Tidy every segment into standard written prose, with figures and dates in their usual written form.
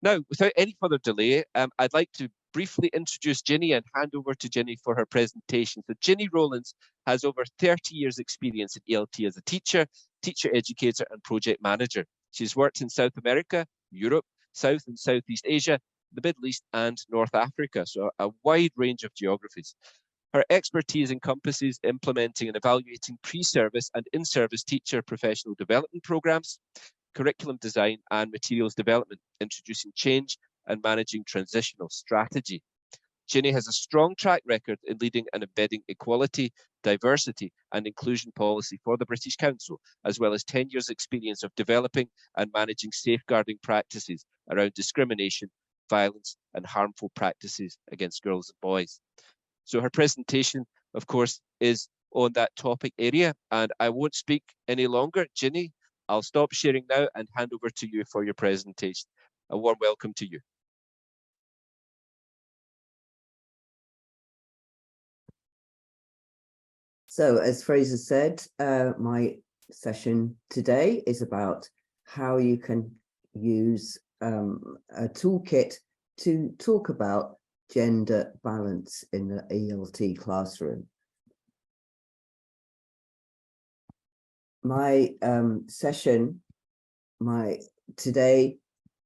Now, without any further delay, I'd like to briefly introduce Ginny and hand over to Ginny for her presentation. So Ginny Rowlands has over 30 years experience in ELT as a teacher, teacher educator and project manager. She's worked in South America, Europe, South and Southeast Asia, the Middle East and North Africa, so a wide range of geographies. Her expertise encompasses implementing and evaluating pre-service and in-service teacher professional development programs, curriculum design and materials development, introducing change and managing transitional strategy. Ginny has a strong track record in leading and embedding equality, diversity and inclusion policy for the British Council, as well as 10 years experience of developing and managing safeguarding practices around discrimination, violence and harmful practices against girls and boys. So her presentation, of course, is on that topic area, and I won't speak any longer. Ginny, I'll stop sharing now and hand over to you for your presentation. A warm welcome to you. So, as Fraser said, my session today is about how you can use a toolkit to talk about gender balance in the ELT classroom. My session today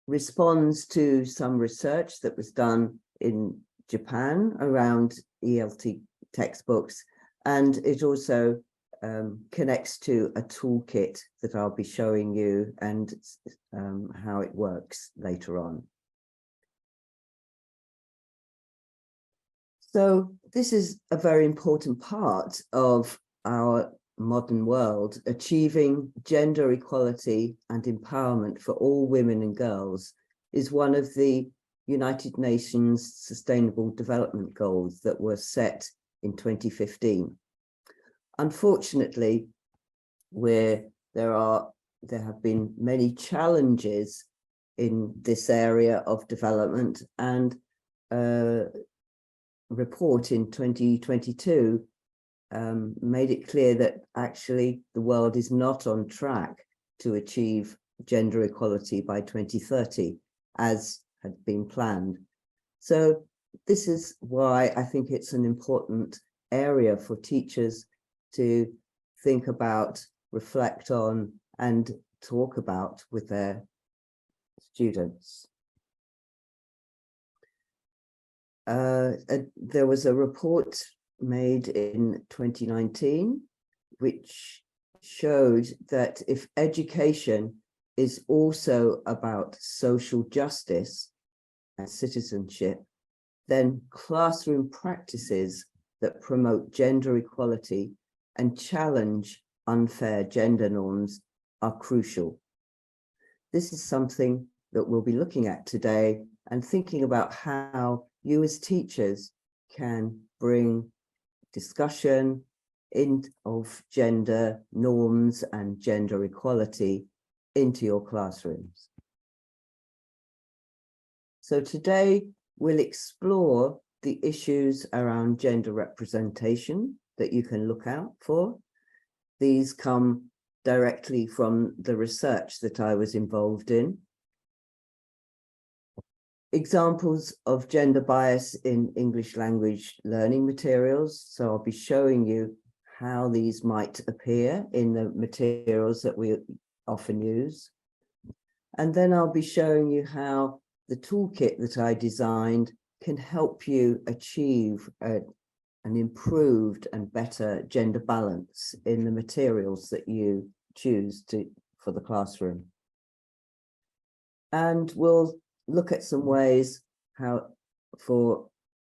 responds to some research that was done in Japan around ELT textbooks, and it also connects to a toolkit that I'll be showing you and how it works later on. So this is a very important part of our modern world. Achieving gender equality and empowerment for all women and girls is one of the United Nations Sustainable Development Goals that were set in 2015. Unfortunately, there have been many challenges in this area of development, and report in 2022 made it clear that actually the world is not on track to achieve gender equality by 2030 as had been planned. So this is why I think it's an important area for teachers to think about, reflect on, and talk about with their students. There was a report made in 2019 which showed that if education is also about social justice and citizenship, then classroom practices that promote gender equality and challenge unfair gender norms are crucial. This is something that we'll be looking at today and thinking about how you as teachers can bring discussion of gender norms and gender equality into your classrooms. So today we'll explore the issues around gender representation that you can look out for. These come directly from the research that I was involved in. Examples of gender bias in English language learning materials. So I'll be showing you how these might appear in the materials that we often use. And then I'll be showing you how the toolkit that I designed can help you achieve an improved and better gender balance in the materials that you choose for the classroom. And we'll look at some ways for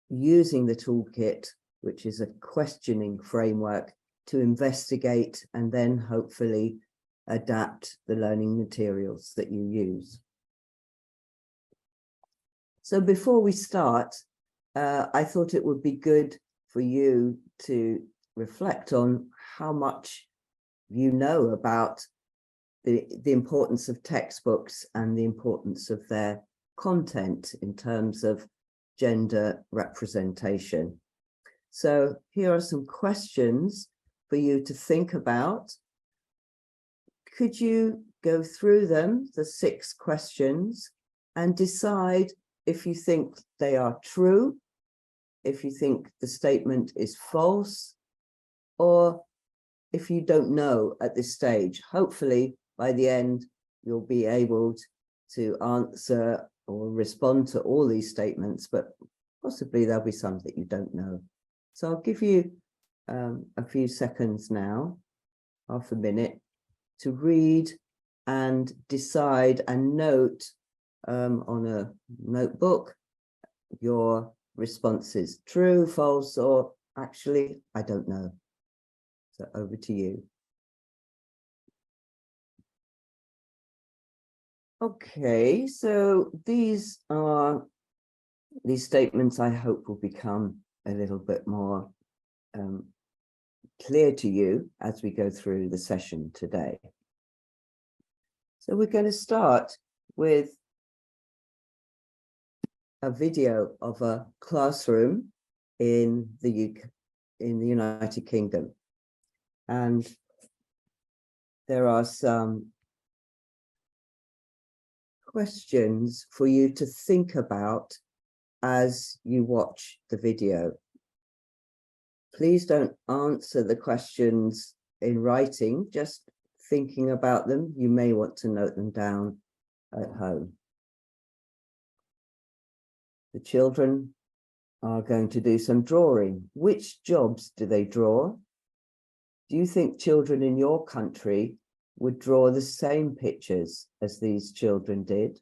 using the toolkit, which is a questioning framework, to investigate and then hopefully adapt the learning materials that you use. So before we start, I thought it would be good for you to reflect on how much you know about the importance of textbooks and the importance of their content in terms of gender representation. So here are some questions for you to think about. Could you go through them, the 6 questions, and decide if you think they are true, if you think the statement is false, or if you don't know at this stage. Hopefully, by the end, you'll be able to answer or respond to all these statements, but possibly there'll be some that you don't know. So I'll give you a few seconds now, half a minute, to read and decide and note on a notebook your responses: true, false, or actually, I don't know. So over to you. Okay, so these statements I hope will become a little bit more clear to you as we go through the session today. So we're going to start with a video of a classroom in the UK, in the United Kingdom. And there are some questions for you to think about as you watch the video. Please don't answer the questions in writing, just thinking about them. You may want to note them down at home. The children are going to do some drawing. Which jobs do they draw? Do you think children in your country would draw the same pictures as these children did?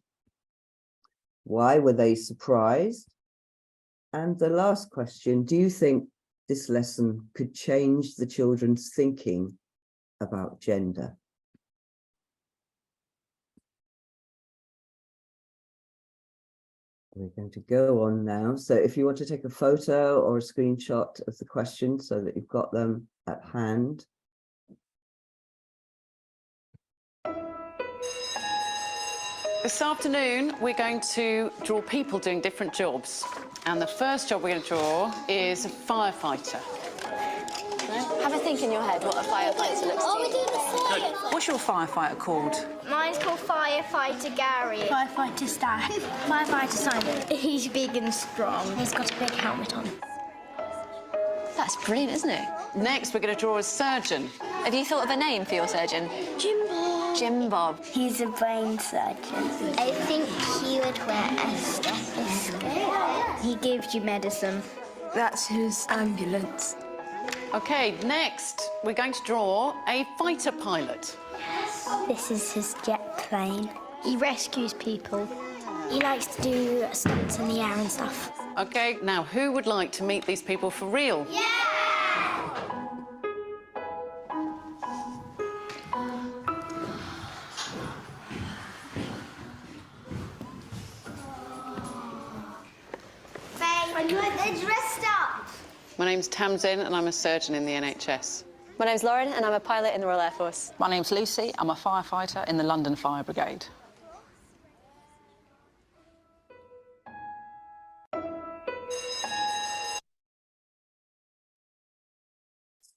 Why were they surprised? And the last question, do you think this lesson could change the children's thinking about gender? We're going to go on now. So if you want to take a photo or a screenshot of the questions so that you've got them at hand. This afternoon, we're going to draw people doing different jobs. And the first job we're going to draw is a firefighter. Have a think in your head what a firefighter looks like. We're doing the same. What's your firefighter called? Mine's called Firefighter Gary. Firefighter Stan. Firefighter Simon. He's big and strong. He's got a big helmet on. That's brilliant, isn't it? Next, we're going to draw a surgeon. Have you thought of a name for your surgeon? Jim Bob. Jim Bob. He's a brain surgeon. I think he would wear a stethoscope. He gives you medicine. That's his ambulance. OK, next, we're going to draw a fighter pilot. This is his jet plane. He rescues people. He likes to do stunts in the air and stuff. OK, now, who would like to meet these people for real? Yeah! They're dressed up. My name's Tamsin, and I'm a surgeon in the NHS. My name's Lauren, and I'm a pilot in the Royal Air Force. My name's Lucy. I'm a firefighter in the London Fire Brigade.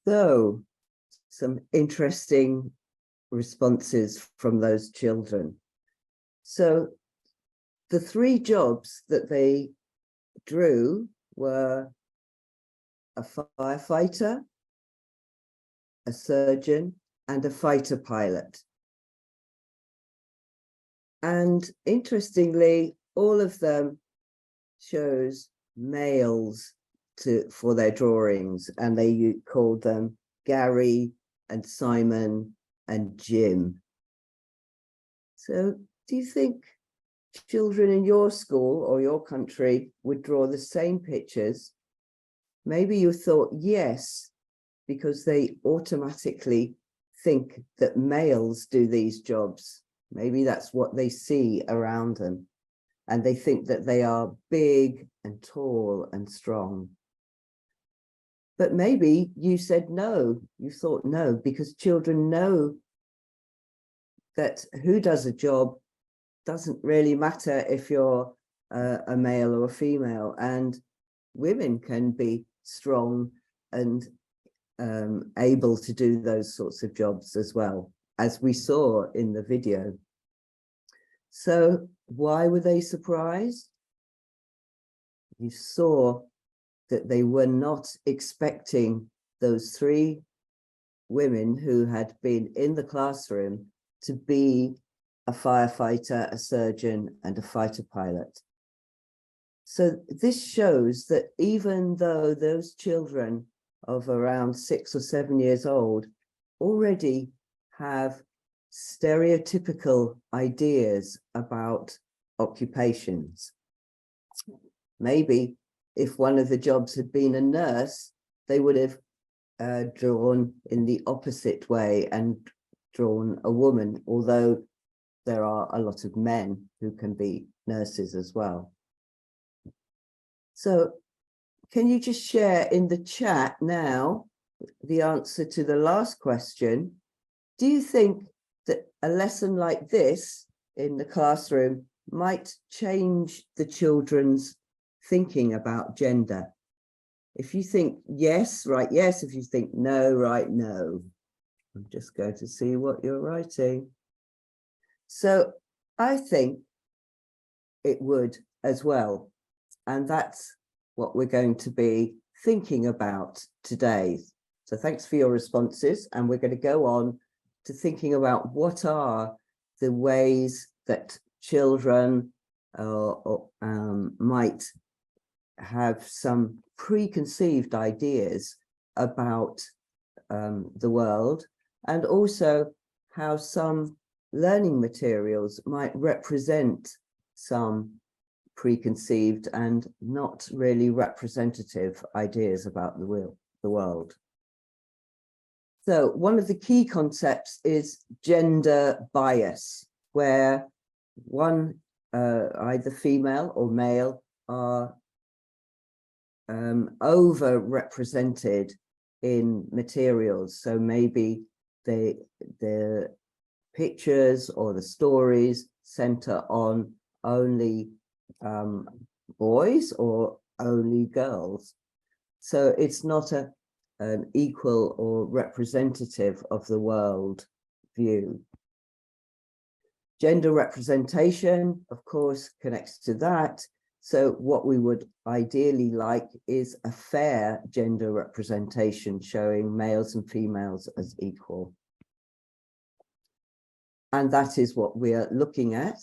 So, some interesting responses from those children. So, the three jobs that they drew were a firefighter, a surgeon, and a fighter pilot. And interestingly, all of them chose males for their drawings, and they called them Gary and Simon and Jim. So do you think children in your school or your country would draw the same pictures? Maybe you thought yes, because they automatically think that males do these jobs. Maybe that's what they see around them. And they think that they are big and tall and strong. But maybe you said no, you thought no, because children know that who does a job doesn't really matter if you're a male or a female, and women can be strong and able to do those sorts of jobs as well, as we saw in the video. So why were they surprised? You saw that they were not expecting those three women who had been in the classroom to be a firefighter, a surgeon, and a fighter pilot. So this shows that even though those children of around 6 or 7 years old already have stereotypical ideas about occupations. Maybe if one of the jobs had been a nurse, they would have drawn in the opposite way and drawn a woman, although there are a lot of men who can be nurses as well. So can you just share in the chat now the answer to the last question? Do you think that a lesson like this in the classroom might change the children's thinking about gender? If you think yes, write yes. If you think no, write no. I'm just going to see what you're writing. So I think it would as well. And that's what we're going to be thinking about today. So thanks for your responses. And we're going to go on to thinking about what are the ways that children might have some preconceived ideas about the world, and also how some learning materials might represent some preconceived and not really representative ideas about the world. So one of the key concepts is gender bias, where one, either female or male, are overrepresented in materials. So maybe the pictures or the stories center on only boys or only girls. So it's not an equal or representative of the world view. Gender representation, of course, connects to that. So what we would ideally like is a fair gender representation showing males and females as equal. And that is what we are looking at.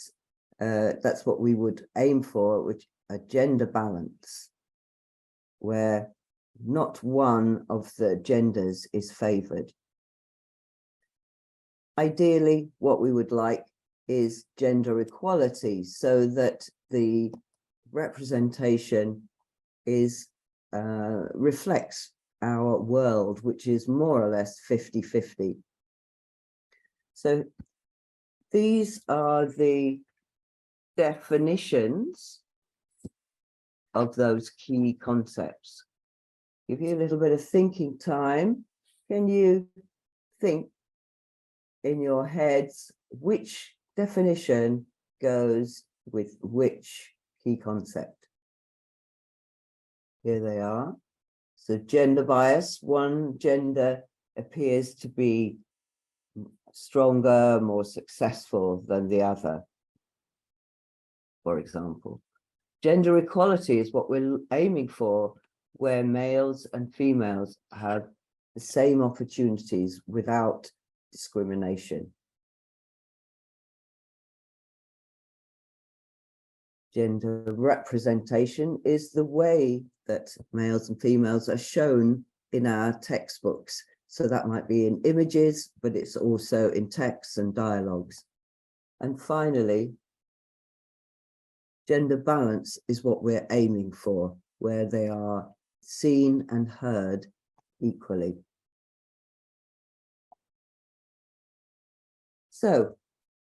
That's what we would aim for, which a gender balance, where not one of the genders is favored. Ideally, what we would like is gender equality, so that the representation is reflects our world, which is more or less 50-50. So these are the definitions of those key concepts. Give you a little bit of thinking time. Can you think in your heads which definition goes with which key concept? Here they are. So gender bias, one gender appears to be stronger, more successful than the other, for example. Gender equality is what we're aiming for, where males and females have the same opportunities without discrimination. Gender representation is the way that males and females are shown in our textbooks. So that might be in images, but it's also in texts and dialogues. And finally, gender balance is what we're aiming for, where they are seen and heard equally. So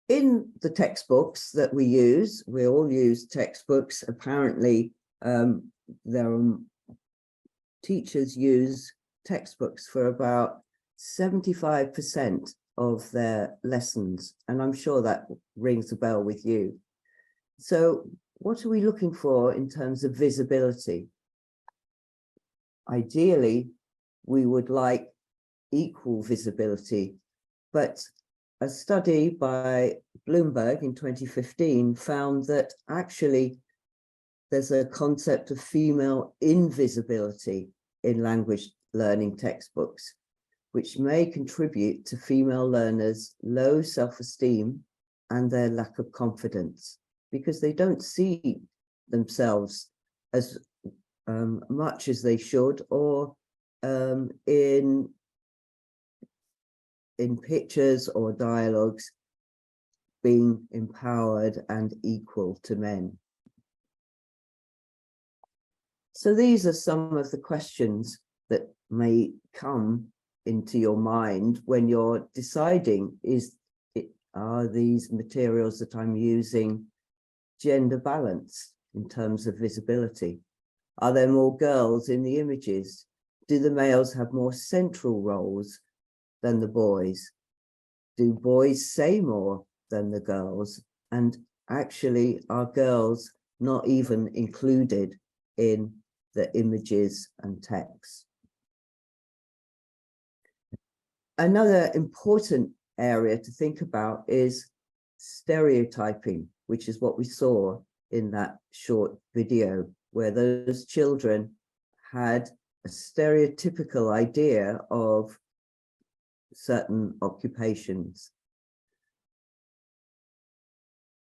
in the textbooks that we use, we all use textbooks. Apparently, teachers use textbooks for about 75% of their lessons. And I'm sure that rings a bell with you. So what are we looking for in terms of visibility? Ideally, we would like equal visibility, but a study by Bloomberg in 2015 found that actually there's a concept of female invisibility in language learning textbooks, which may contribute to female learners' low self-esteem and their lack of confidence, because they don't see themselves as much as they should, or in pictures or dialogues being empowered and equal to men. So these are some of the questions that may come into your mind when you're deciding, are these materials that I'm using gender balanced in terms of visibility? Are there more girls in the images? Do the males have more central roles than the boys? Do boys say more than the girls? And actually, are girls not even included in the images and text? Another important area to think about is stereotyping, which is what we saw in that short video, where those children had a stereotypical idea of certain occupations.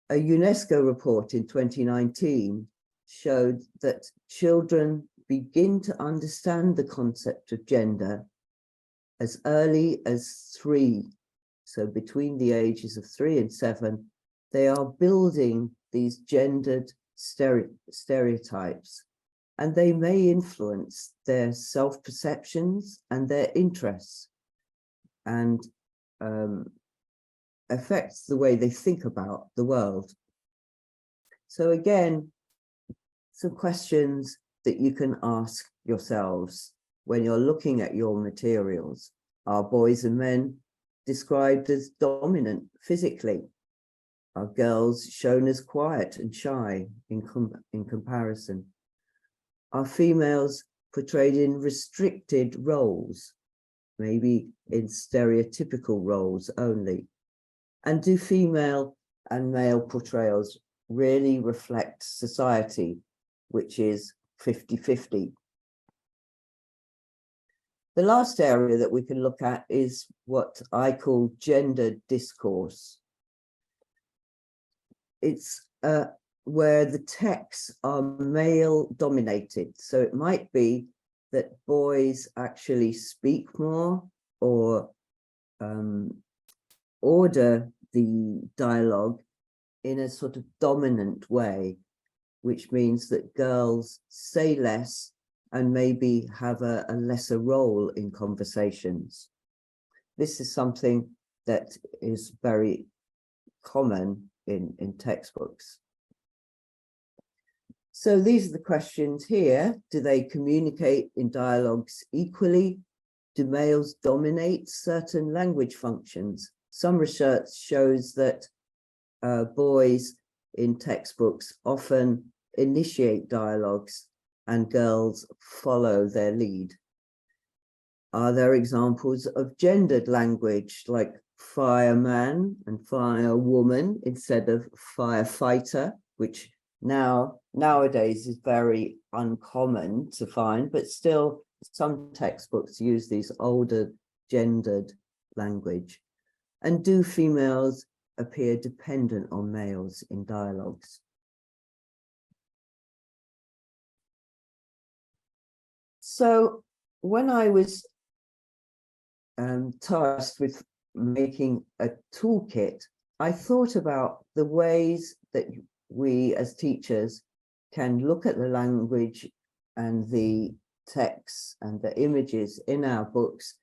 A UNESCO report in 2019 showed that children begin to understand the concept of gender as early as 3. So between the ages of 3 and 7, they are building these gendered stereotypes, and they may influence their self-perceptions and their interests, and affects the way they think about the world. So again, some questions that you can ask yourselves when you're looking at your materials. Are boys and men described as dominant physically? Are girls shown as quiet and shy in comparison? Are females portrayed in restricted roles, maybe in stereotypical roles only? And do female and male portrayals really reflect society, which is 50-50? The last area that we can look at is what I call gender discourse. It's where the texts are male dominated. So it might be that boys actually speak more, or order the dialogue in a sort of dominant way, which means that girls say less and maybe have a lesser role in conversations. This is something that is very common in textbooks. So these are the questions here. Do they communicate in dialogues equally? Do males dominate certain language functions? Some research shows that boys in textbooks often initiate dialogues and girls follow their lead. Are there examples of gendered language, like fireman and firewoman instead of firefighter, which nowadays is very uncommon to find, but still some textbooks use these older gendered language? And do females appear dependent on males in dialogues? So when I was tasked with making a toolkit, I thought about the ways that we as teachers can look at the language and the texts and the images in our books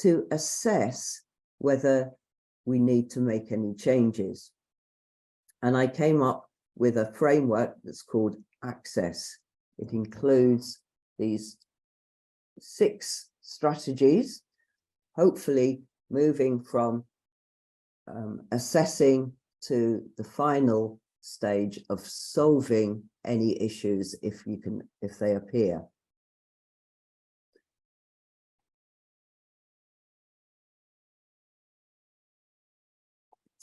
to assess whether we need to make any changes. And I came up with a framework that's called Access. It includes these 6 strategies, hopefully moving from assessing to the final stage of solving any issues if they appear.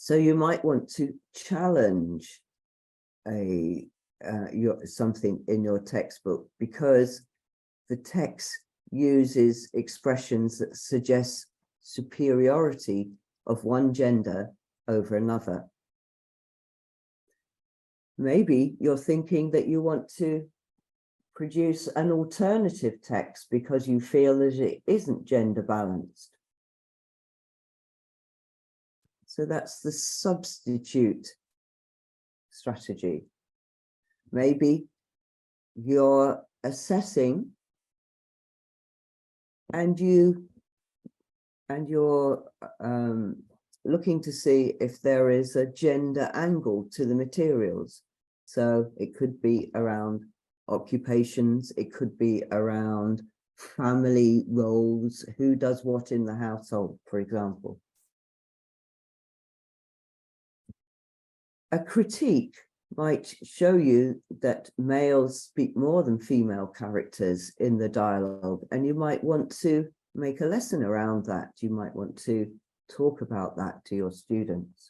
So you might want to challenge something in your textbook, because the text uses expressions that suggest superiority of one gender over another. Maybe you're thinking that you want to produce an alternative text because you feel that it isn't gender balanced. So that's the substitute strategy. Maybe you're assessing and you're looking to see if there is a gender angle to the materials. So it could be around occupations, it could be around family roles, who does what in the household, for example. A critique might show you that males speak more than female characters in the dialogue, and you might want to make a lesson around that. You might want to talk about that to your students.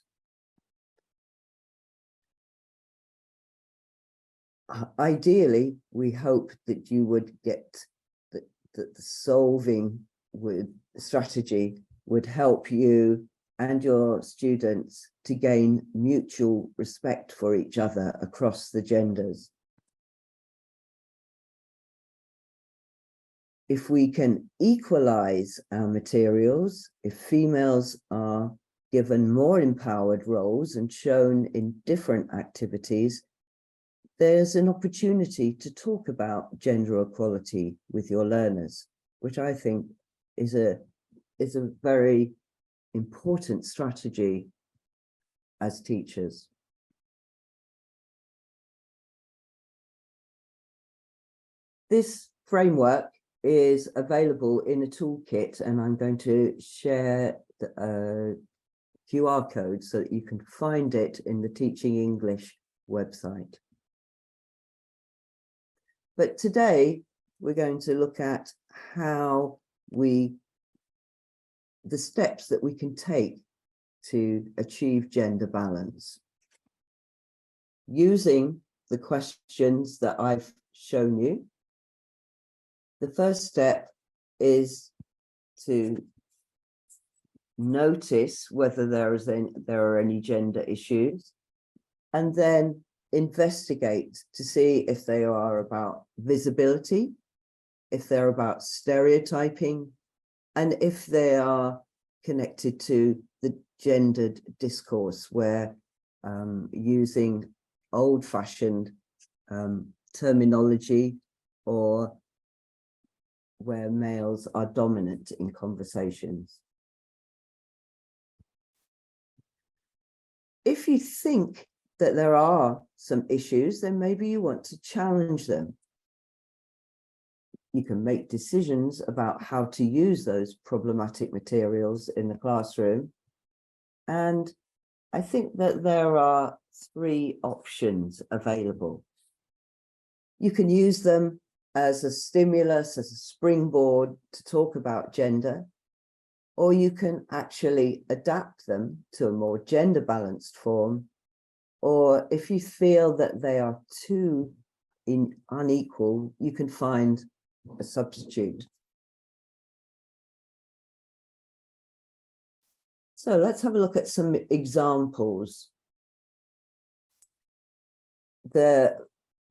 Ideally, we hope that you would get that the solving with strategy would help you and your students to gain mutual respect for each other across the genders. If we can equalize our materials, if females are given more empowered roles and shown in different activities, there's an opportunity to talk about gender equality with your learners, which I think is a very important strategy as teachers. This framework is available in a toolkit, and I'm going to share the QR code so that you can find it in the Teaching English website. But today we're going to look at how the steps that we can take to achieve gender balance using the questions that I've shown you. The first step is to notice whether there are any gender issues, and then investigate to see if they are about visibility, if they're about stereotyping, and if they are connected to the gendered discourse, where using old-fashioned terminology, or where males are dominant in conversations. If you think that there are some issues, then maybe you want to challenge them. You can make decisions about how to use those problematic materials in the classroom. And I think that there are 3 options available. You can use them as a stimulus, as a springboard to talk about gender, or you can actually adapt them to a more gender balanced form. Or if you feel that they are too unequal, you can find a substitute. So let's have a look at some examples. The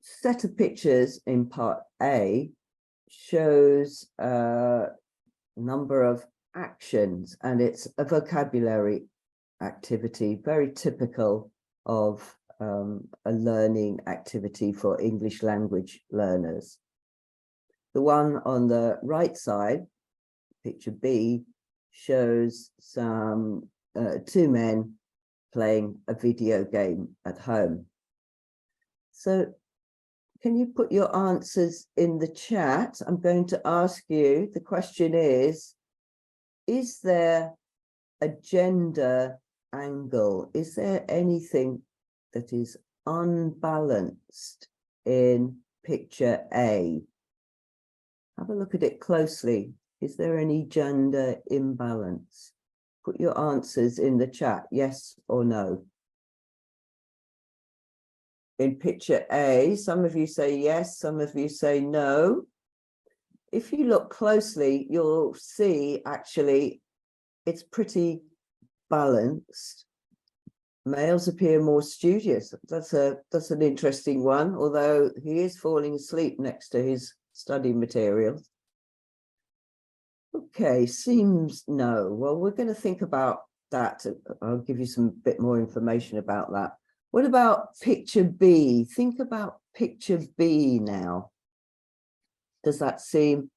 set of pictures in part A shows a number of actions, and it's a vocabulary activity, very typical of a learning activity for English language learners. The one on the right side, picture B, shows some 2 men playing a video game at home. So can you put your answers in the chat? I'm going to ask you, the question is there a gender angle? Is there anything that is unbalanced in picture A? Have a look at it closely. Is there any gender imbalance? put your answers in the chat, yes or no. In picture A, some of you say yes, some of you say no. If you look closely, you'll see actually it's pretty balanced. Males appear more studious. That's an interesting one, although he is falling asleep next to his study materials. Okay, seems no. Well, we're going to think about that. I'll give you some bit more information about that. What about picture B? Think about picture B now. Does that seem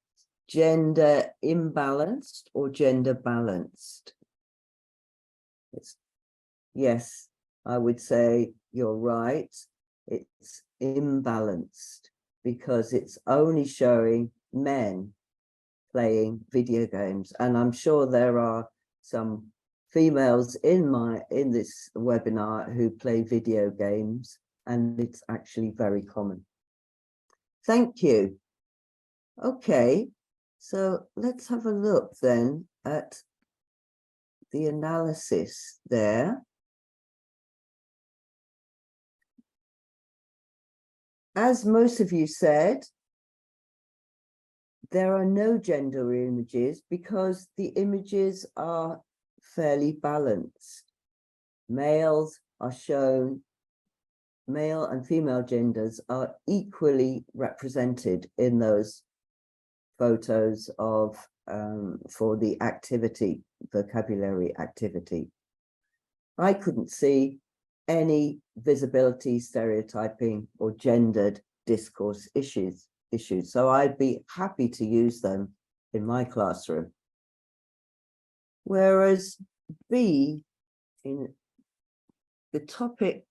gender imbalanced or gender balanced? Yes, I would say you're right. It's imbalanced because it's only showing men playing video games. And I'm sure there are some females in this webinar who play video games, and it's actually very common. Thank you. Okay, so let's have a look then at the analysis there. As most of you said, there are no gender images because the images are fairly balanced. Males are shown, male and female genders are equally represented in those photos of for the activity, vocabulary activity. I couldn't see any visibility, stereotyping, or gendered discourse issues. So I'd be happy to use them in my classroom. Whereas B, in the topic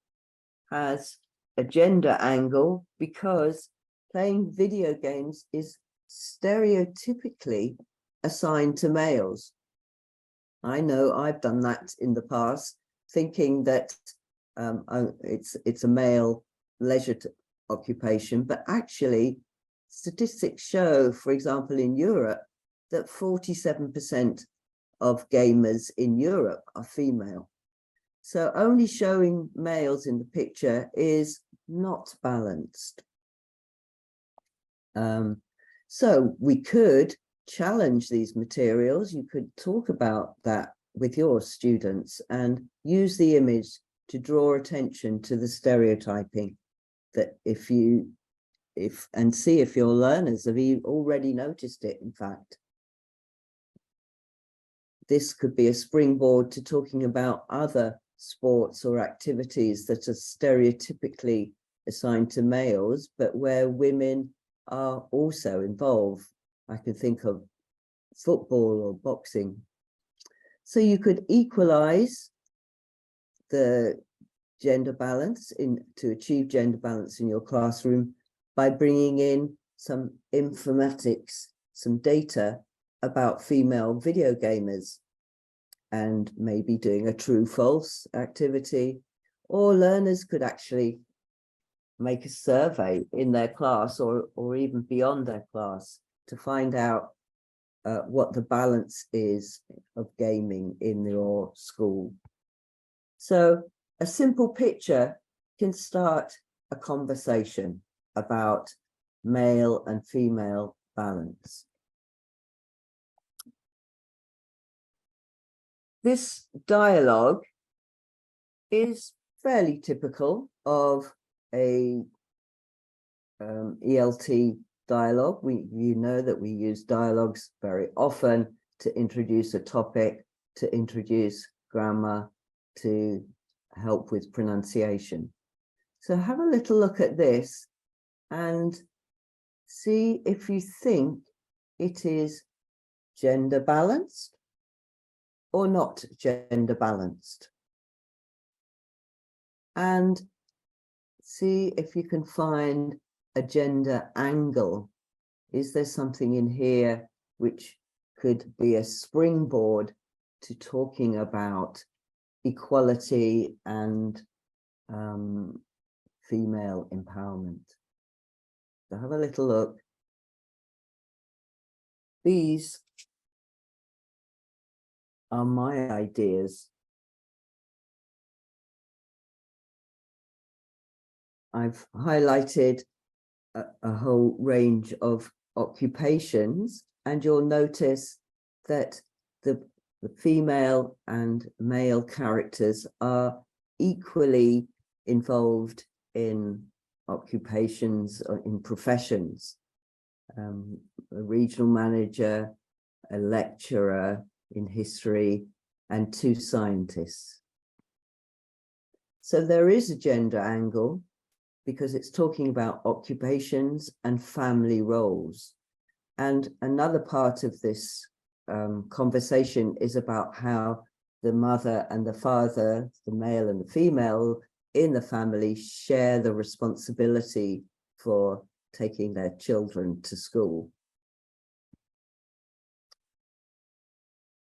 has a gender angle because playing video games is stereotypically assigned to males. I know I've done that in the past, thinking that it's a male leisure occupation, but actually statistics show, for example, in Europe, that 47% of gamers in Europe are female. So only showing males in the picture is not balanced. So we could challenge these materials. You could talk about that with your students and use the image to draw attention to the stereotyping, that and see if your learners have already noticed it. In fact, this could be a springboard to talking about other sports or activities that are stereotypically assigned to males, but where women are also involved. I can think of football or boxing. So you could equalize the gender balance to achieve gender balance in your classroom by bringing in some informatics, some data about female video gamers, and maybe doing a true false activity. Or learners could actually make a survey in their class or even beyond their class to find out what the balance is of gaming in your school. So a simple picture can start a conversation about male and female balance. This dialogue is fairly typical of a ELT dialogue. You know that we use dialogues very often to introduce a topic, to introduce grammar, to help with pronunciation. So have a little look at this and see if you think it is gender balanced or not gender balanced. And see if you can find a gender angle. Is there something in here which could be a springboard to talking about equality and female empowerment? So have a little look. These are my ideas. I've highlighted a whole range of occupations, and you'll notice that the female and male characters are equally involved in occupations or in professions. A regional manager, a lecturer in history, and 2 scientists. So there is a gender angle because it's talking about occupations and family roles. And another part of this conversation is about how the mother and the father, the male and the female in the family, share the responsibility for taking their children to school.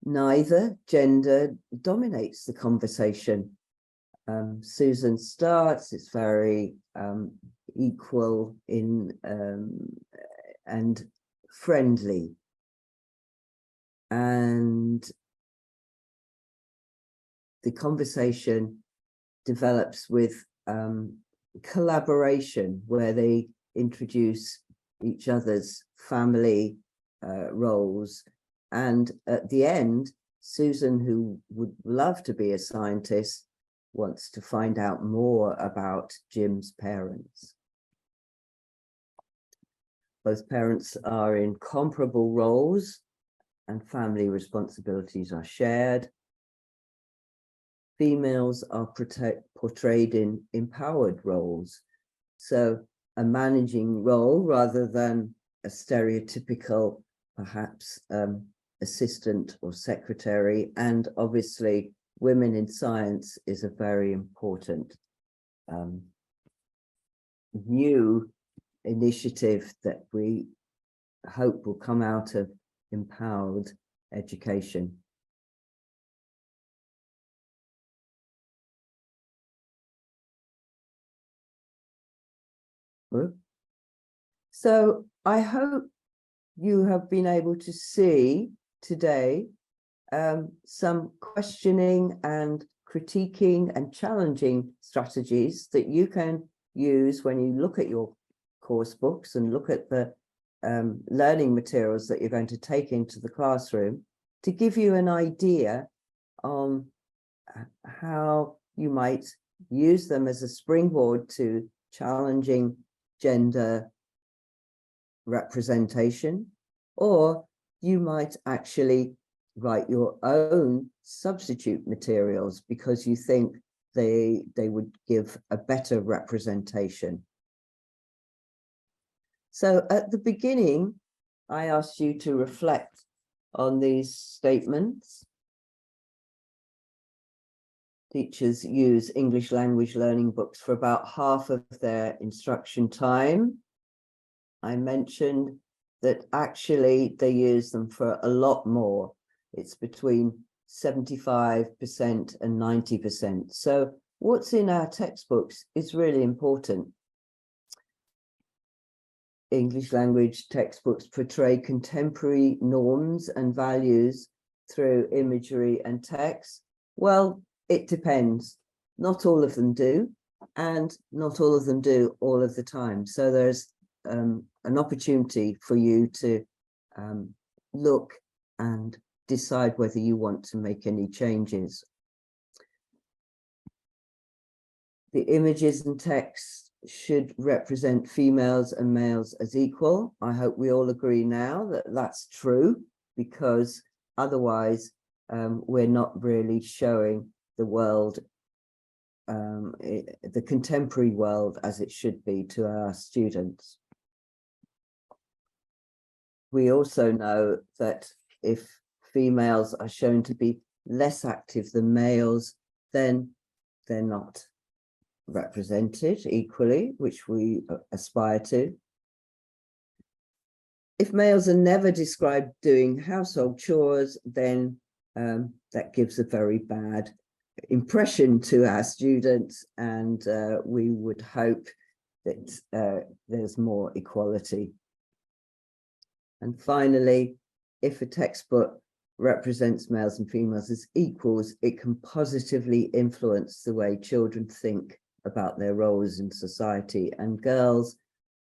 Neither gender dominates the conversation. Susan starts, it's very equal in and friendly. And the conversation develops with collaboration, where they introduce each other's family roles. And at the end, Susan, who would love to be a scientist, wants to find out more about Jim's parents. Both parents are in comparable roles and family responsibilities are shared. Females are portrayed in empowered roles. So a managing role rather than a stereotypical, perhaps, assistant or secretary. And obviously women in science is a very important new initiative that we hope will come out of empowered education. So I hope you have been able to see today some questioning and critiquing and challenging strategies that you can use when you look at your course books and look at the learning materials that you're going to take into the classroom, to give you an idea on how you might use them as a springboard to challenging gender representation, or you might actually write your own substitute materials because you think they would give a better representation. So at the beginning, I asked you to reflect on these statements. Teachers use English language learning books for about half of their instruction time. I mentioned that actually they use them for a lot more. It's between 75% and 90%. So what's in our textbooks is really important. English language textbooks portray contemporary norms and values through imagery and text. Well, it depends. Not all of them do, and not all of them do all of the time. So there's an opportunity for you to look and decide whether you want to make any changes. The images and text should represent females and males as equal. I hope we all agree now that that's true, because otherwise we're not really showing the world, the contemporary world as it should be, to our students. We also know that if females are shown to be less active than males, then they're not represented equally, which we aspire to. If males are never described doing household chores, then that gives a very bad impression to our students, and we would hope that there's more equality. And finally, if a textbook represents males and females as equals, it can positively influence the way children think about their roles in society. And girls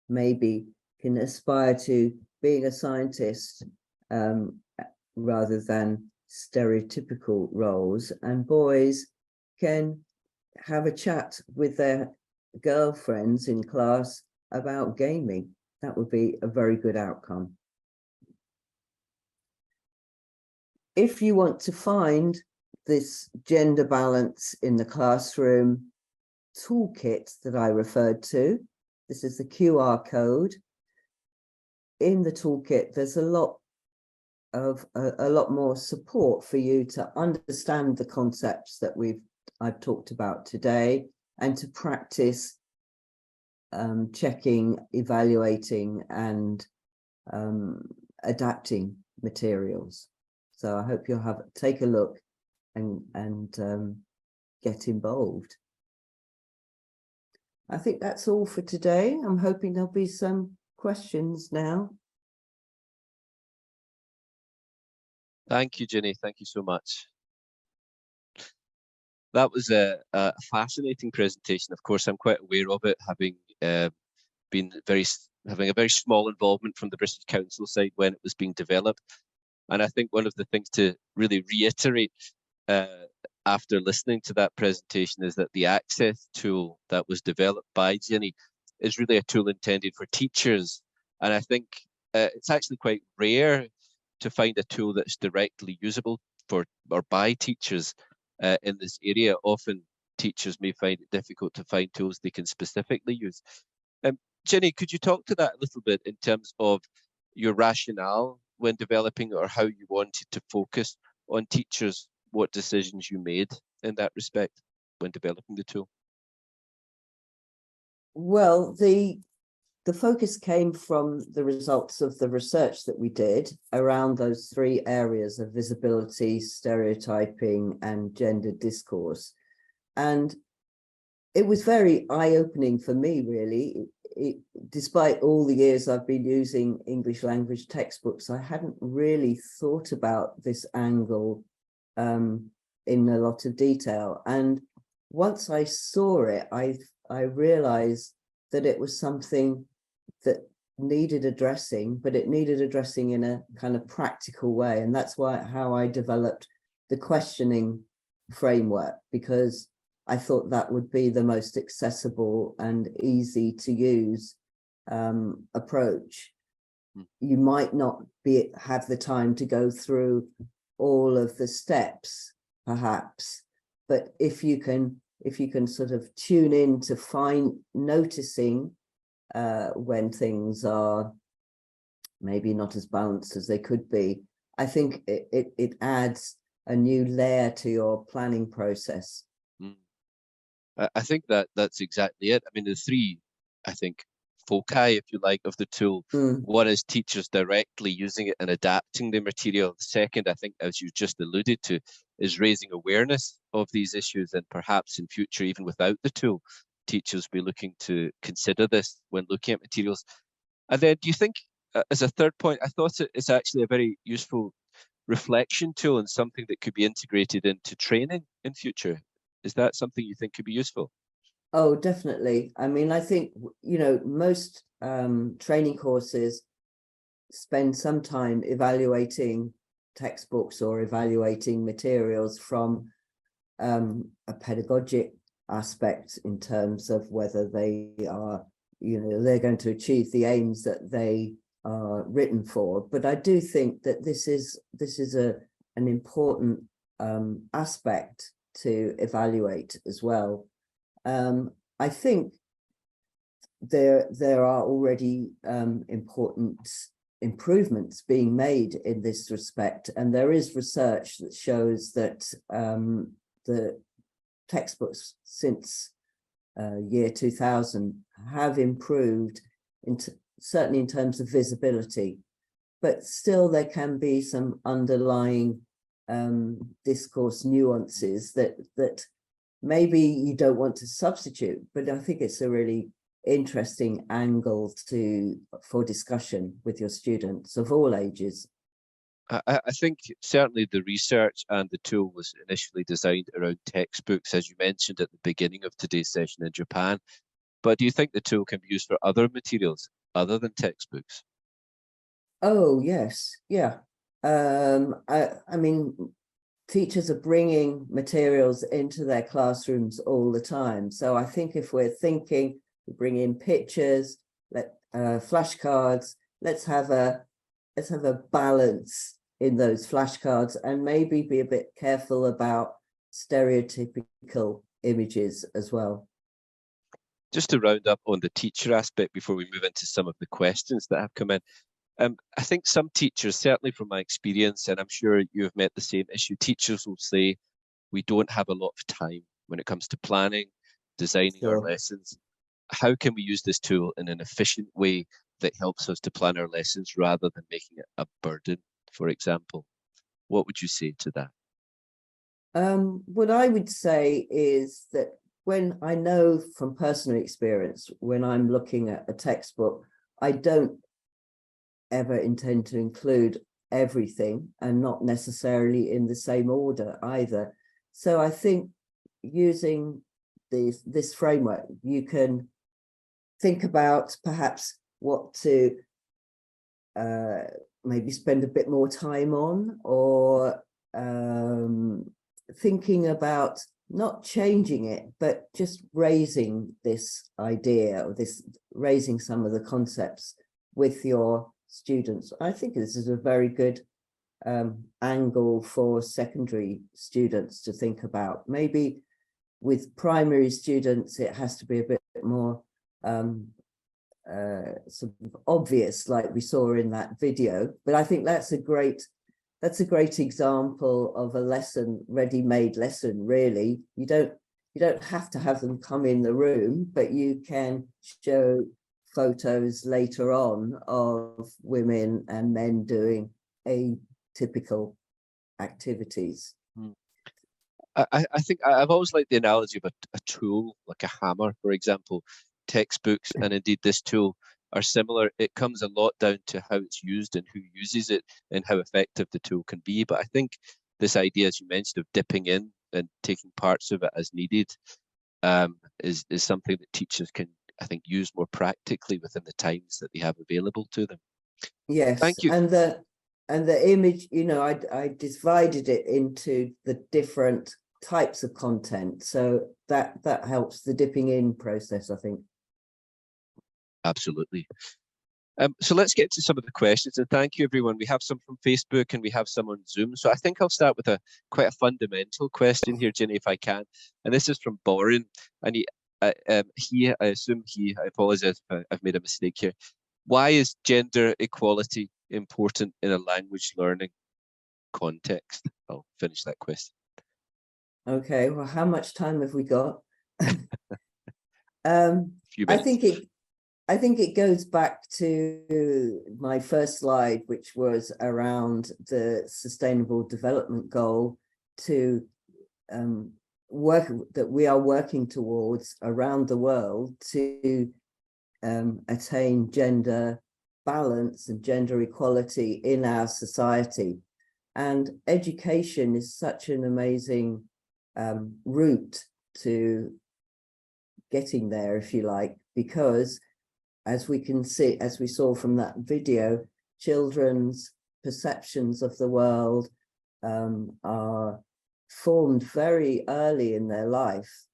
maybe can aspire to being a scientist rather than stereotypical roles, and boys can have a chat with their girlfriends in class about gaming. That would be a very good outcome. If you want to find this gender balance in the classroom toolkit that I referred to, this is the QR code. In the toolkit, there's a lot more support for you to understand the concepts that I've talked about today, and to practice checking, evaluating, and adapting materials. So I hope you'll take a look and get involved. I think that's all for today. I'm hoping there'll be some questions now. Thank you, Ginny. Thank you so much. That was a fascinating presentation. Of course, I'm quite aware of it, having having a very small involvement from the British Council side when it was being developed. And I think one of the things to really reiterate after listening to that presentation is that the access tool that was developed by Ginny is really a tool intended for teachers. And I think it's actually quite rare to find a tool that's directly usable for or by teachers in this area. Often teachers may find it difficult to find tools they can specifically use. Ginny, could you talk to that a little bit in terms of your rationale when developing, or how you wanted to focus on teachers, what decisions you made in that respect when developing the tool? Well, the focus came from the results of the research that we did around those three areas of visibility, stereotyping, and gender discourse. And it was very eye-opening for me, really. Despite all the years I've been using English language textbooks, I hadn't really thought about this angle in a lot of detail. And once I saw it, I realized that it was something that needed addressing, but it needed addressing in a kind of practical way. And that's how I developed the questioning framework, because I thought that would be the most accessible and easy to use approach. You might not have the time to go through all of the steps, perhaps, but if you can sort of tune in to noticing when things are maybe not as balanced as they could be, I think it adds a new layer to your planning process. I think that's exactly it. I mean, the three, I think, foci, if you like, of the tool. One is teachers directly using it and adapting the material. The second, I think, as you just alluded to, is raising awareness of these issues, and perhaps in future, even without the tool, teachers will be looking to consider this when looking at materials. And then do you think, as a third point, I thought it's actually a very useful reflection tool and something that could be integrated into training in future. Is that something you think could be useful? Oh, definitely. I mean, I think, most training courses spend some time evaluating textbooks or evaluating materials from a pedagogic aspect, in terms of whether they are, they're going to achieve the aims that they are written for. But I do think that this is an important aspect to evaluate as well. I think there are already important improvements being made in this respect, and there is research that shows that the textbooks since year 2000 have improved, certainly in terms of visibility, but still there can be some underlying discourse nuances that maybe you don't want to substitute, but I think it's a really interesting angle for discussion with your students of all ages. I think certainly the research and the tool was initially designed around textbooks, as you mentioned at the beginning of today's session in Japan. But do you think the tool can be used for other materials other than textbooks? Oh, yes. Yeah. I mean, teachers are bringing materials into their classrooms all the time. So I think if we're thinking, we bring in pictures, flashcards, let's have a balance in those flashcards, and maybe be a bit careful about stereotypical images as well. Just to round up on the teacher aspect before we move into some of the questions that have come in, I think some teachers, certainly from my experience, and I'm sure you have met the same issue, teachers will say, we don't have a lot of time when it comes to planning, designing our lessons. How can we use this tool in an efficient way that helps us to plan our lessons rather than making it a burden, for example? What would you say to that? What I would say is that when I know from personal experience, when I'm looking at a textbook, I don't ever intend to include everything, and not necessarily in the same order either. So I think using this framework, you can think about perhaps what to maybe spend a bit more time on, or thinking about not changing it, but just raising this idea, or raising some of the concepts with your students. I think this is a very good angle for secondary students to think about. Maybe with primary students, it has to be a bit more sort of obvious, like we saw in that video. But I think that's a great example of a lesson, ready-made lesson, really. You don't have to have them come in the room, but you can show photos later on of women and men doing atypical activities. I think I've always liked the analogy of a tool, like a hammer, for example. Textbooks and indeed this tool are similar. It comes a lot down to how it's used and who uses it and how effective the tool can be. But I think this idea, as you mentioned, of dipping in and taking parts of it as needed is something that teachers can, I think, use more practically within the times that they have available to them. Yes, thank you. And the image, you know, I divided it into the different types of content, so that helps the dipping in process, I think. Absolutely. So let's get to some of the questions, and thank you everyone. We have some from Facebook and we have some on Zoom. So I think I'll start with quite a fundamental question here, Ginny, if I can. And this is from Boren, and I apologize if I've made a mistake here. Why is gender equality important in a language learning context? I'll finish that question. Okay, well, how much time have we got? I think it goes back to my first slide, which was around the Sustainable Development Goal, to work that we are working towards around the world to attain gender balance and gender equality in our society. And education is such an amazing route to getting there, if you like, because as we can see, as we saw from that video, children's perceptions of the world are formed very early in their life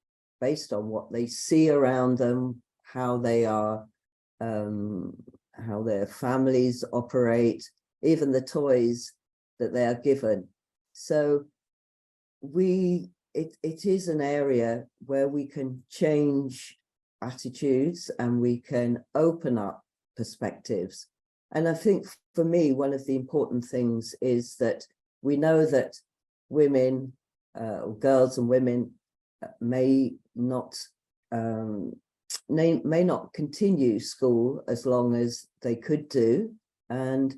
based on what they see around them, how they are, how their families operate, even the toys that they are given. So it is an area where we can change attitudes and we can open up perspectives. And I think for me, one of the important things is that we know that women, girls and women may not continue school as long as they could do. And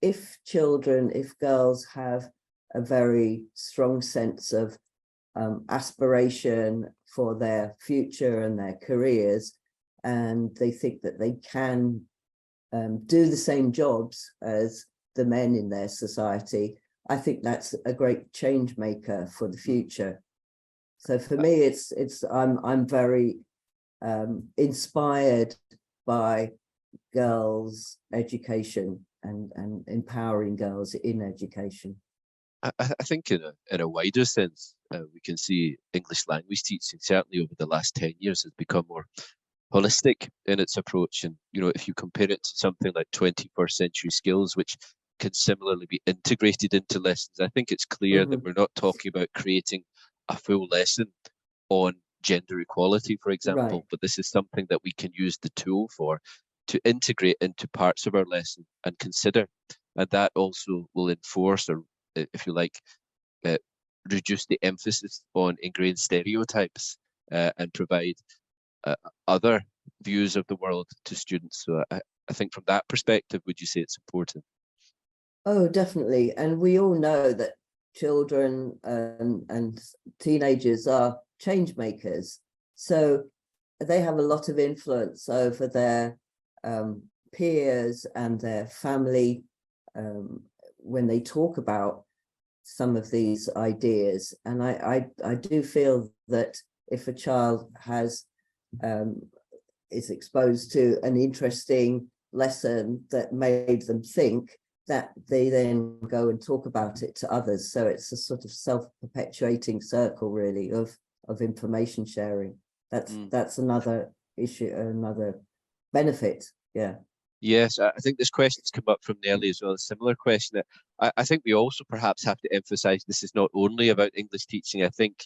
if girls have a very strong sense of aspiration for their future and their careers, and they think that they can do the same jobs as the men in their society, I think that's a great change maker for the future. So for me, I'm very inspired by girls' education and empowering girls in education. I think in a wider sense, we can see English language teaching certainly over the last 10 years has become more holistic in its approach. And, you know, if you compare it to something like 21st century skills, which can similarly be integrated into lessons, I think it's clear that we're not talking about creating a full lesson on gender equality, for example, Right. but this is something that we can use the tool for to integrate into parts of our lesson and consider. And that also will enforce, or if you like, reduce the emphasis on ingrained stereotypes and provide other views of the world to students. So I think from that perspective, would you say it's important? Oh, definitely. And we all know that children and teenagers are change makers. So they have a lot of influence over their peers and their family when they talk about some of these ideas. And I do feel that if a child is exposed to an interesting lesson that made them think, that they then go and talk about it to others. So it's a sort of self-perpetuating circle, really, of information sharing. That's another issue, another benefit. Yeah. Yes, I think this question's come up from Nelly as well, a similar question. I think we also perhaps have to emphasize this is not only about English teaching. I think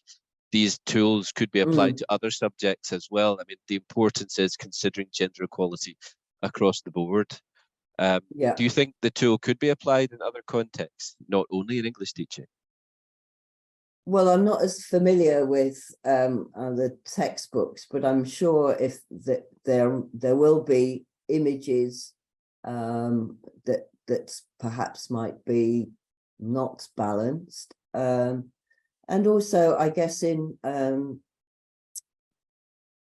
these tools could be applied to other subjects as well. I mean, the importance is considering gender equality across the board. Yeah. Do you think the tool could be applied in other contexts, not only in English teaching? Well, I'm not as familiar with the textbooks, but I'm sure if there will be images that perhaps might be not balanced, and also I guess in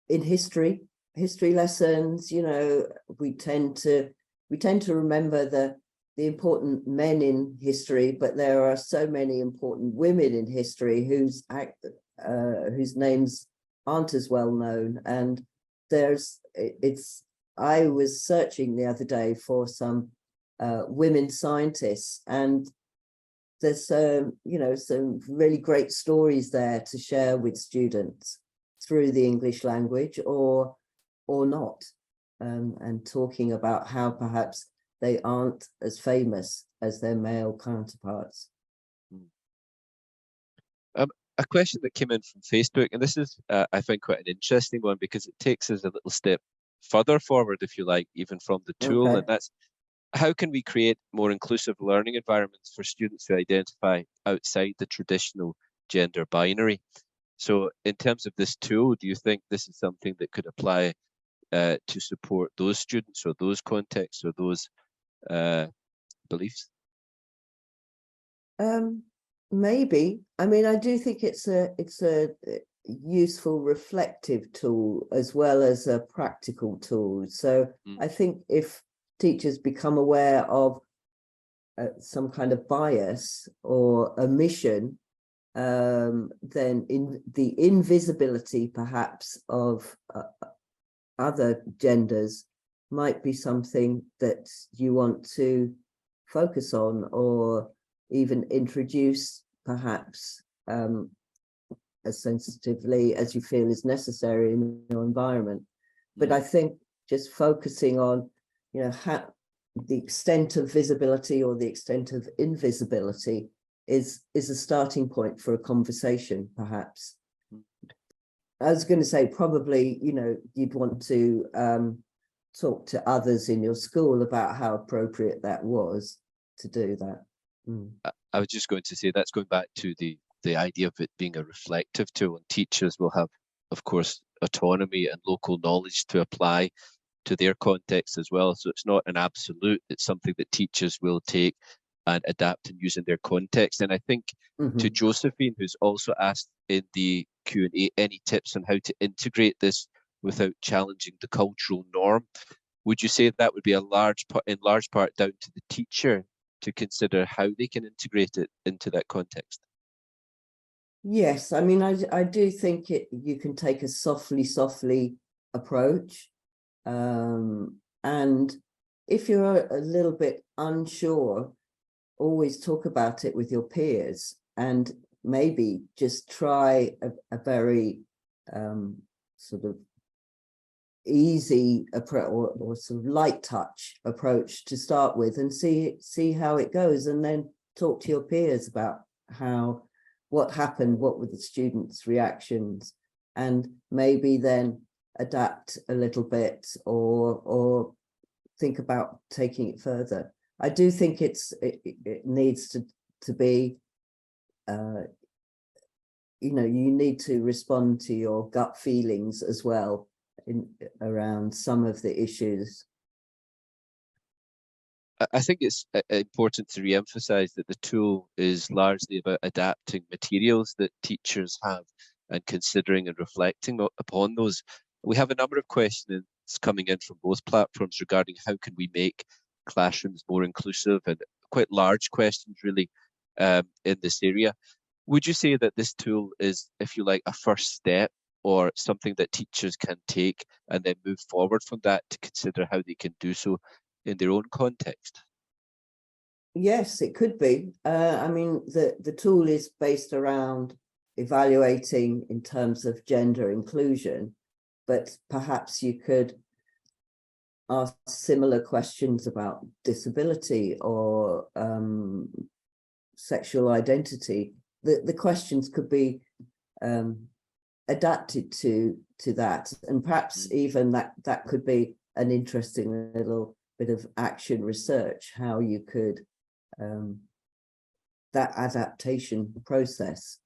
history lessons, you know, we tend to remember the important men in history, but there are so many important women in history whose names aren't as well known. And I was searching the other day for some women scientists, and there's you know, some really great stories there to share with students through the English language or not, and talking about how perhaps they aren't as famous as their male counterparts. A question that came in from Facebook, and this is, I find, quite an interesting one because it takes us a little step further forward, if you like, even from the tool, Okay. and that's how can we create more inclusive learning environments for students who identify outside the traditional gender binary? So in terms of this tool, do you think this is something that could apply to support those students or those contexts or those beliefs? Maybe. I mean, I do think it's a useful reflective tool as well as a practical tool. So I think if teachers become aware of some kind of bias or omission, then in the invisibility perhaps of other genders might be something that you want to focus on, or even introduce perhaps as sensitively as you feel is necessary in your environment. But I think just focusing on, you know, how the extent of visibility or the extent of invisibility is a starting point for a conversation, perhaps. I was going to say, probably, you know, you'd want to talk to others in your school about how appropriate that was to do that. I was just going to say that's going back to the idea of it being a reflective tool, and teachers will have, of course, autonomy and local knowledge to apply to their context as well. So it's not an absolute, it's something that teachers will take and adapt and use in their context. And I think to Josephine, who's also asked in the Q&A, any tips on how to integrate this without challenging the cultural norm, would you say that would be in large part down to the teacher to consider how they can integrate it into that context? Yes, I mean, I do think you can take a softly approach. And if you're a little bit unsure, always talk about it with your peers, and maybe just try a very sort of easy approach or sort of light touch approach to start with, and see how it goes, and then talk to your peers about what happened, what were the students' reactions, and maybe then adapt a little bit or think about taking it further. I do think it needs to be, you know, you need to respond to your gut feelings as well around some of the issues. I think it's important to re-emphasize that the tool is largely about adapting materials that teachers have and considering and reflecting upon those. We have a number of questions coming in from both platforms regarding how can we make classrooms more inclusive, and quite large questions really in this area. Would you say that this tool is, if you like, a first step, or something that teachers can take and then move forward from that to consider how they can do so in their own context? Yes, it could be. I mean, the tool is based around evaluating in terms of gender inclusion, but perhaps you could ask similar questions about disability or sexual identity. The questions could be adapted to that, and perhaps even that could be an interesting little bit of action research, how you could that adaptation process.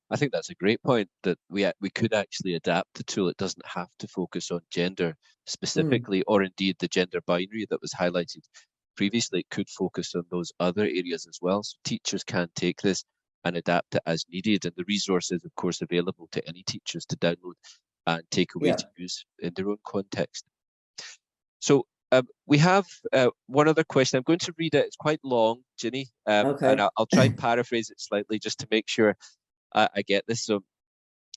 I think that's a great point, that we could actually adapt the tool. It doesn't have to focus on gender specifically, or indeed the gender binary that was highlighted previously. It could focus on those other areas as well. So teachers can take this and adapt it as needed. And the resource is, of course, available to any teachers to download and take away to use in their own context. So we have one other question. I'm going to read it. It's quite long, Ginny, and I'll try and paraphrase it slightly just to make sure I get this. So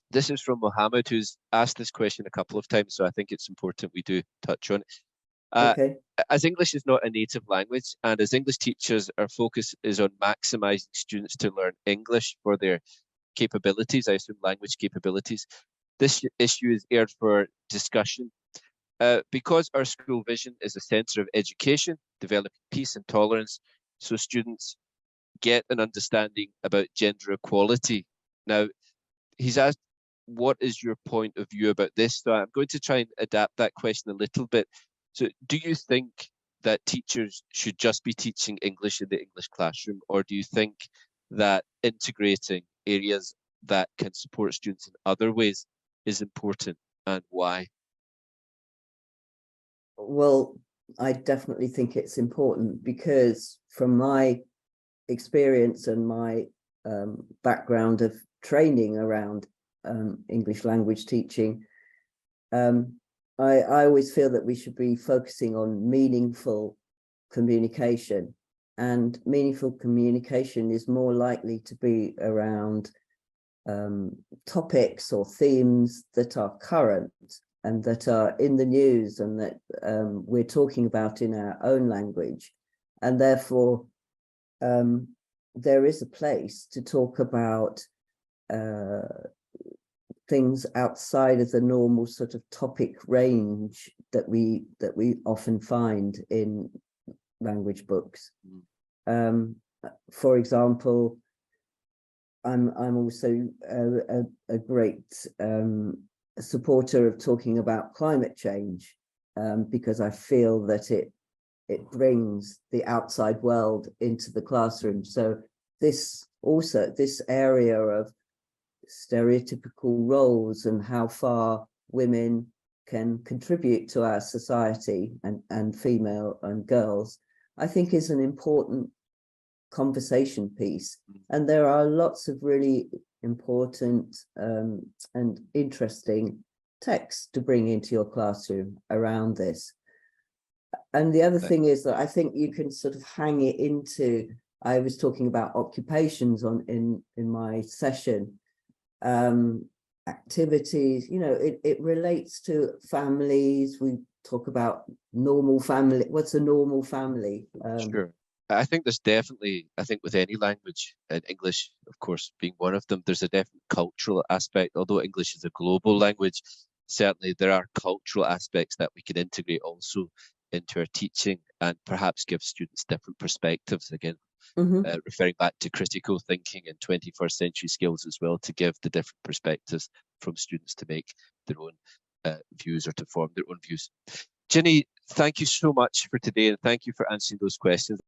this is from Mohammed, who's asked this question a couple of times, so I think it's important we do touch on it. As English is not a native language, and as English teachers, our focus is on maximising students to learn English for their capabilities, I assume language capabilities, this issue is aired for discussion. Because our school vision is a centre of education, developing peace and tolerance, so students get an understanding about gender equality. Now, he's asked, what is your point of view about this? So I'm going to try and adapt that question a little bit. So do you think that teachers should just be teaching English in the English classroom, or do you think that integrating areas that can support students in other ways is important, and why? Well, I definitely think it's important, because from my experience and my background of training around English language teaching, I always feel that we should be focusing on meaningful communication, and meaningful communication is more likely to be around topics or themes that are current and that are in the news, and that we're talking about in our own language. And therefore, there is a place to talk about things outside of the normal sort of topic range that we often find in language books. For example, I'm also a great supporter of talking about climate change, because I feel that it brings the outside world into the classroom. So this area of stereotypical roles and how far women can contribute to our society, and female and girls, I think is an important conversation piece. And there are lots of really important and interesting texts to bring into your classroom around this. And the other thing is that I think you can sort of hang it into, I was talking about occupations in my session, activities, you know, it relates to families. We talk about normal family. What's a normal family? Sure. I think there's definitely, I think with any language, and English, of course, being one of them, there's a definite cultural aspect. Although English is a global language, certainly there are cultural aspects that we can integrate also into our teaching and perhaps give students different perspectives. Again, referring back to critical thinking and 21st century skills as well, to give the different perspectives from students to make their own views or to form their own views. Ginny, thank you so much for today, and thank you for answering those questions.